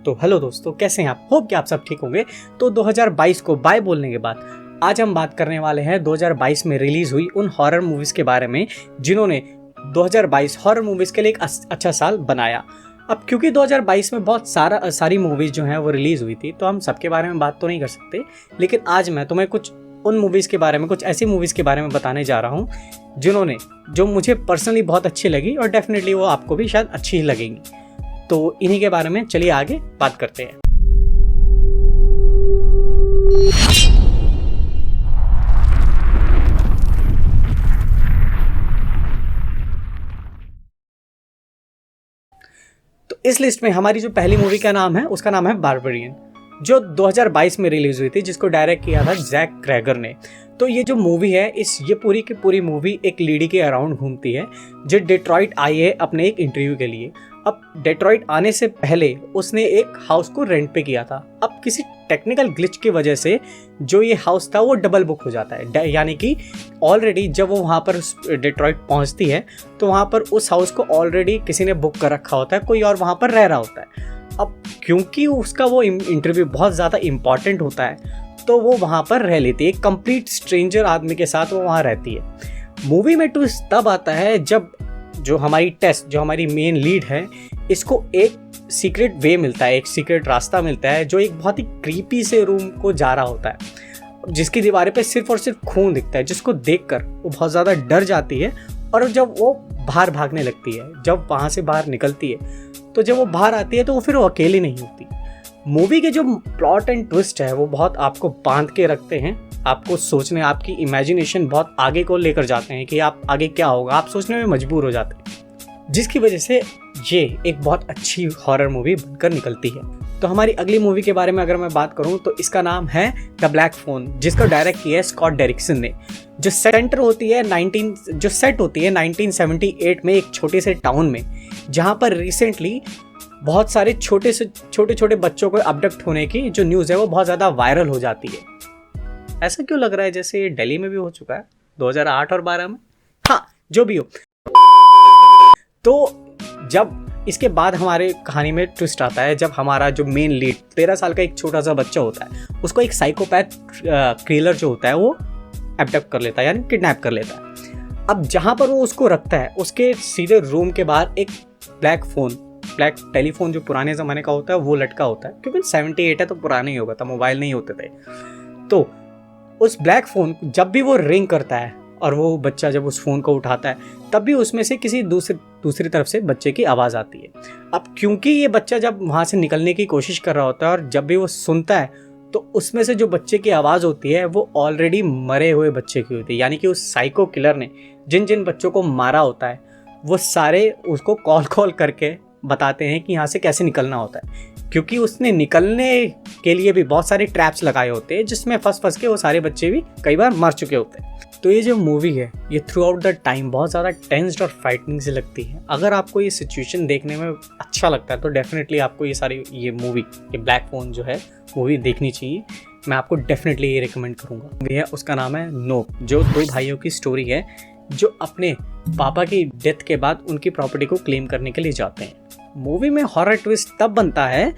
तो हेलो दोस्तों, कैसे हैं आप? होप कि आप सब ठीक होंगे। तो 2022 को बाय बोलने के बाद आज हम बात करने वाले हैं 2022 में रिलीज हुई उन हॉरर मूवीज के बारे में जिन्होंने 2022 हॉरर मूवीज के लिए एक अच्छा साल बनाया। अब क्योंकि 2022 में बहुत सारी मूवीज जो हैं वो रिलीज हुई थी, तो हम सबके बारे में बात तो नहीं कर सकते, लेकिन आज मैं तुम्हें कुछ उन मूवीज़ के बारे में, कुछ ऐसी मूवीज़ के बारे में बताने जा रहा हूँ जो मुझे पर्सनली बहुत अच्छी लगी और डेफिनेटली वो आपको भी शायद अच्छी ही लगेंगी। तो इन्हीं के बारे में चलिए आगे बात करते हैं। तो इस लिस्ट में हमारी जो पहली मूवी का नाम है उसका नाम है बारबेरियन, जो 2022 में रिलीज हुई थी, जिसको डायरेक्ट किया था जैक क्रेगर ने। तो ये जो मूवी है, ये पूरी की पूरी मूवी एक लेडी के अराउंड घूमती है जो डेट्रॉइट आई है अपने एक इंटरव्यू के लिए। अब डेट्रॉइट आने से पहले उसने एक हाउस को रेंट पे किया था। अब किसी टेक्निकल ग्लिच की वजह से जो ये हाउस था वो डबल बुक हो जाता है, यानी कि ऑलरेडी जब वो वहाँ पर डेट्रॉइट पहुँचती है तो वहाँ पर उस हाउस को ऑलरेडी किसी ने बुक कर रखा होता है, कोई और वहाँ पर रह रहा होता है। अब क्योंकि उसका वो इंटरव्यू बहुत ज़्यादा इम्पॉर्टेंट होता है तो वो वहाँ पर रह लेती है, एक कंप्लीट स्ट्रेंजर आदमी के साथ वो वहाँ रहती है। मूवी में ट्विस्ट तब आता है जब जो हमारी मेन लीड है, इसको एक सीक्रेट वे मिलता है, एक सीक्रेट रास्ता मिलता है जो एक बहुत ही क्रीपी से रूम को जा रहा होता है, जिसकी दीवारें पे सिर्फ और सिर्फ खून दिखता है, जिसको देखकर वो बहुत ज़्यादा डर जाती है। और जब वो बाहर भागने लगती है, जब वहाँ से बाहर निकलती है, तो जब वो बाहर आती है तो फिर वो अकेली नहीं होती। मूवी के जो प्लॉट एंड ट्विस्ट है वो बहुत आपको बांध के रखते हैं, आपको सोचने, आपकी इमेजिनेशन बहुत आगे को लेकर जाते हैं कि आप आगे क्या होगा, आप सोचने में मजबूर हो जाते हैं, जिसकी वजह से ये एक बहुत अच्छी हॉरर मूवी बनकर निकलती है। तो हमारी अगली मूवी के बारे में अगर मैं बात करूं तो इसका नाम है द ब्लैक फोन, जिसको डायरेक्ट किया है स्कॉट डेरिक्सन ने। जो सेट होती है 1978 में एक छोटे से टाउन में, जहां पर रिसेंटली बहुत सारे छोटे बच्चों को अबडक्ट होने की जो न्यूज़ है वो बहुत ज़्यादा वायरल हो जाती है। ऐसा क्यों लग रहा है जैसे ये दिल्ली में भी हो चुका है 2008 और 12 में? हाँ, जो भी हो। तो जब इसके बाद हमारे कहानी में ट्विस्ट आता है, जब हमारा जो मेन लीड 13 साल का एक छोटा सा बच्चा होता है, उसको एक साइकोपैथ किलर जो होता है वो अबडक्ट कर लेता है, यानी किडनैप कर लेता है। अब जहाँ पर वो उसको रखता है, उसके सीधे रूम के बाहर एक ब्लैक टेलीफोन जो पुराने ज़माने का होता है वो लटका होता है, क्योंकि 78 है तो पुराने ही होगा था, मोबाइल नहीं होते थे। तो उस ब्लैक फ़ोन जब भी वो रिंग करता है और वो बच्चा जब उस फ़ोन को उठाता है, तब भी उसमें से किसी दूसरी तरफ से बच्चे की आवाज़ आती है। अब क्योंकि ये बच्चा जब वहाँ से निकलने की कोशिश कर रहा होता है और जब भी वो सुनता है तो उसमें से जो बच्चे की आवाज़ होती है वो ऑलरेडी मरे हुए बच्चे की होती है, यानी कि उस साइको किलर ने जिन बच्चों को मारा होता है वो सारे उसको कॉल करके बताते हैं कि यहाँ से कैसे निकलना होता है, क्योंकि उसने निकलने के लिए भी बहुत सारे ट्रैप्स लगाए होते हैं जिसमें फंस के वो सारे बच्चे भी कई बार मर चुके होते हैं। तो ये जो मूवी है ये थ्रू आउट द टाइम बहुत ज़्यादा टेंस्ड और फ्राइटनिंग से लगती है। अगर आपको ये सिचुएशन देखने में अच्छा लगता है तो डेफिनेटली आपको ये ब्लैक फोन जो है मूवी देखनी चाहिए। मैं आपको डेफिनेटली ये रिकमेंड करूँगा। उसका नाम है नोप, जो 2 भाइयों की स्टोरी है जो अपने पापा की डेथ के बाद उनकी प्रॉपर्टी को क्लेम करने के लिए जाते हैं। मूवी में हॉरर ट्विस्ट तब बनता है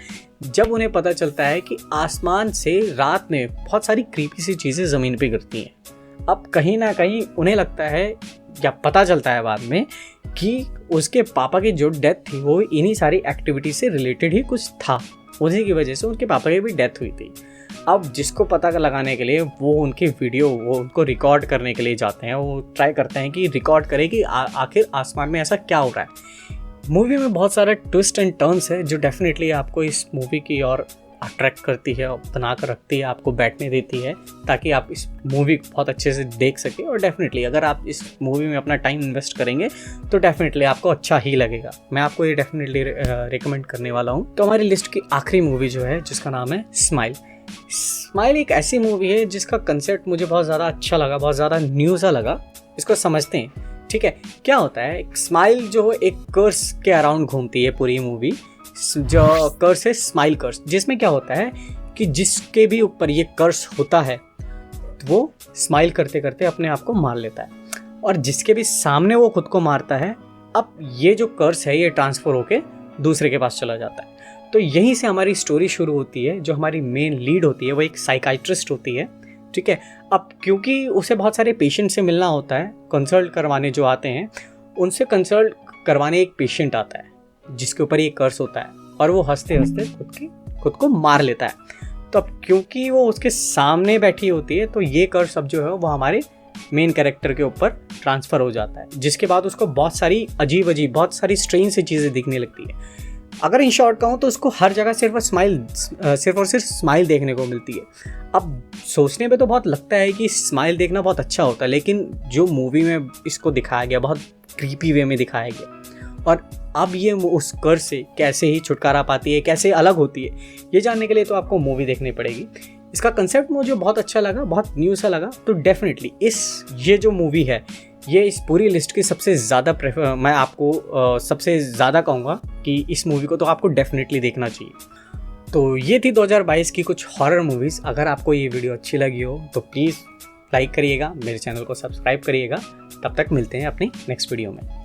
जब उन्हें पता चलता है कि आसमान से रात में बहुत सारी क्रीपी सी चीज़ें ज़मीन पे गिरती हैं। अब कहीं ना कहीं उन्हें लगता है, या पता चलता है बाद में, कि उसके पापा की जो डेथ थी वो इन्हीं सारी एक्टिविटी से रिलेटेड ही कुछ था, उसी की वजह से उनके पापा की भी डेथ हुई थी। अब जिसको पता लगाने के लिए वो उनकी वीडियो उनको रिकॉर्ड करने के लिए जाते हैं, वो ट्राई करते हैं कि रिकॉर्ड करें कि आखिर आसमान में ऐसा क्या हो रहा है। मूवी में बहुत सारा ट्विस्ट एंड टर्न्स है जो डेफिनेटली आपको इस मूवी की ओर अट्रैक्ट करती है और बना कर रखती है, आपको बैठने देती है ताकि आप इस मूवी को बहुत अच्छे से देख सकें। और डेफिनेटली अगर आप इस मूवी में अपना टाइम इन्वेस्ट करेंगे तो डेफिनेटली आपको अच्छा ही लगेगा। मैं आपको ये डेफिनेटली रिकमेंड करने वाला हूँ। तो हमारी लिस्ट की आखिरी मूवी जो है, जिसका नाम है स्माइल एक ऐसी मूवी है जिसका कंसेप्ट मुझे बहुत ज़्यादा अच्छा लगा, बहुत ज़्यादा न्यू सा लगा। इसको समझते हैं, ठीक है? क्या होता है, स्माइल जो एक कर्स के अराउंड घूमती है पूरी मूवी। जो कर्स है स्माइल कर्स, जिसमें क्या होता है कि जिसके भी ऊपर ये कर्स होता है वो स्माइल करते करते अपने आप को मार लेता है, और जिसके भी सामने वो खुद को मारता है, अब ये जो कर्स है ये ट्रांसफ़र होके दूसरे के पास चला जाता है। तो यहीं से हमारी स्टोरी शुरू होती है। जो हमारी मेन लीड होती है वो एक साइकाइट्रिस्ट होती है, ठीक है। अब क्योंकि उसे बहुत सारे पेशेंट से मिलना होता है, कंसल्ट करवाने जो आते हैं उनसे कंसल्ट करवाने एक पेशेंट आता है जिसके ऊपर ये कर्स होता है, और वो हंसते हंसते खुद को मार लेता है। तो अब क्योंकि वो उसके सामने बैठी होती है तो ये कर्स अब जो है वो हमारे मेन कैरेक्टर के ऊपर ट्रांसफ़र हो जाता है, जिसके बाद उसको बहुत सारी अजीब बहुत सारी स्ट्रेंज सी चीज़ें दिखने लगती है। अगर इन शॉर्ट कहूँ तो उसको हर जगह सिर्फ और सिर्फ स्माइल देखने को मिलती है। अब सोचने पे तो बहुत लगता है कि स्माइल देखना बहुत अच्छा होता है, लेकिन जो मूवी में इसको दिखाया गया बहुत क्रीपी वे में दिखाया गया। और अब ये उस कर्ज से कैसे ही छुटकारा पाती है, कैसे अलग होती है, ये जानने के लिए तो आपको मूवी देखनी पड़ेगी। इसका कंसेप्ट मुझे बहुत अच्छा लगा, बहुत न्यू सा लगा। तो डेफिनेटली ये जो मूवी है ये इस पूरी लिस्ट की सबसे ज़्यादा मैं आपको सबसे ज़्यादा कहूँगा कि इस मूवी को तो आपको डेफिनेटली देखना चाहिए। तो ये थी 2022 की कुछ हॉरर मूवीज़। अगर आपको ये वीडियो अच्छी लगी हो तो प्लीज़ लाइक करिएगा, मेरे चैनल को सब्सक्राइब करिएगा। तब तक मिलते हैं अपनी नेक्स्ट वीडियो में।